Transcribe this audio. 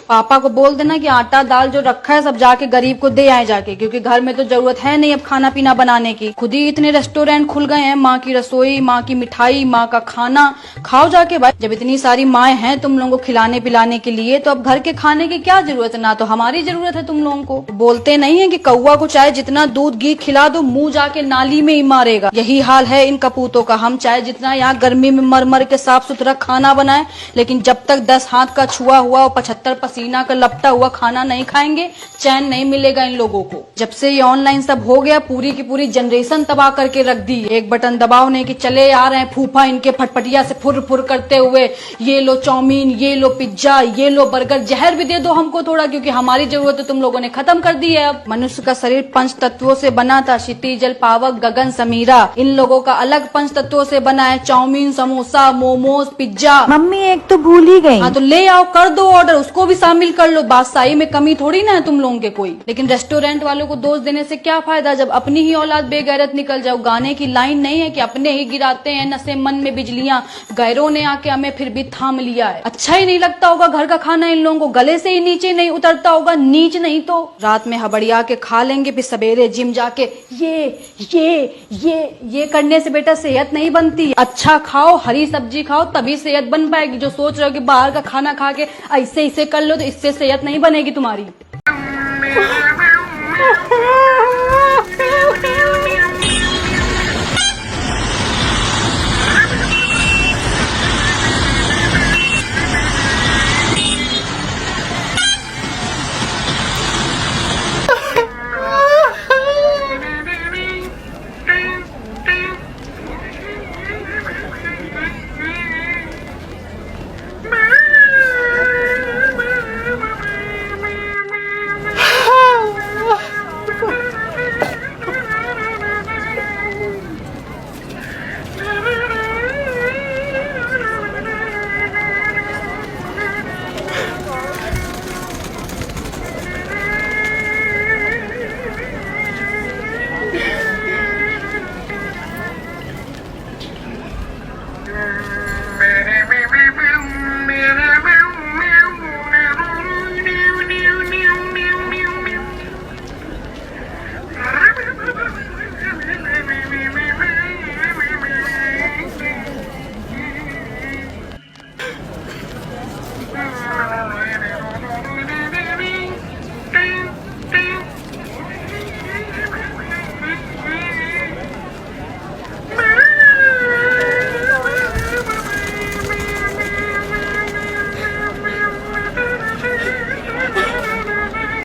पापा को बोल देना कि आटा दाल जो रखा है सब जाके गरीब को दे आए जाके, क्योंकि घर में तो जरूरत है नहीं अब खाना पीना बनाने की। खुद ही इतने रेस्टोरेंट खुल गए हैं, माँ की रसोई, माँ की मिठाई, माँ का खाना खाओ जाके भाई। जब इतनी सारी माएँ हैं तुम लोगों को खिलाने पिलाने के लिए, तो अब घर के खाने की क्या जरूरत है, ना तो हमारी जरूरत है तुम लोगों को। बोलते नहीं है कि कौवा को चाहे जितना दूध घी खिला दो मुंह जाके नाली में ही मारेगा। यही हाल है इन कपूतों का। हम चाहे जितना यहाँ गर्मी में मर मर के साफ सुथरा खाना बनाए, लेकिन जब तक 10 हाथ का छुआ हुआ और 75 पसीना का लपटा हुआ खाना नहीं खाएंगे, चैन नहीं मिलेगा इन लोगों को। जब से ये ऑनलाइन सब हो गया, पूरी की पूरी जनरेशन तबाह करके रख दी। एक बटन दबाओ नहीं कि चले आ रहे हैं फूफा इनके फटफटिया से फुर फुर करते हुए, ये लो चाउमीन, ये लो पिज्जा, ये लो बर्गर। जहर भी दे दो हमको थोड़ा, क्योंकि हमारी जरूरत तो तुम लोगों ने खत्म कर दी है। अब मनुष्य का शरीर 5 तत्वों से बना था, क्षिति जल पावक गगन समीरा। इन लोगों का अलग 5 तत्वों से बना है, chowmein, samosa, momos, pizza. Mummy एक तो भूल ही गई। हाँ तो ले आओ, कर दो ऑर्डर, उसको भी शामिल कर लो। बादशाही में कमी थोड़ी ना है तुम लोगों के कोई। लेकिन रेस्टोरेंट वालों को दोष देने से क्या फायदा, जब अपनी ही औलाद बेगैरत निकल जाओ। गाने की लाइन नहीं है कि अपने ही गिराते हैं नशे मन में बिजलियां, गैरों ने आके हमें फिर भी थाम लिया है। अच्छा ही नहीं लगता होगा घर का खाना, इन लोगों को गले से ही नीचे नहीं उतरता होगा। नीच नहीं तो रात में हबड़िया के खा लेंगे, फिर सवेरे जिम जाके ये करने से बेटा सेहत नहीं बनती। अच्छा खाओ, हरी सब्जी खाओ, तभी सेहत बन पाएगी। जो सोच रहे हो कि बाहर का खाना खा के ऐसे कर लो, तो इससे सेहत नहीं बनेगी तुम्हारी।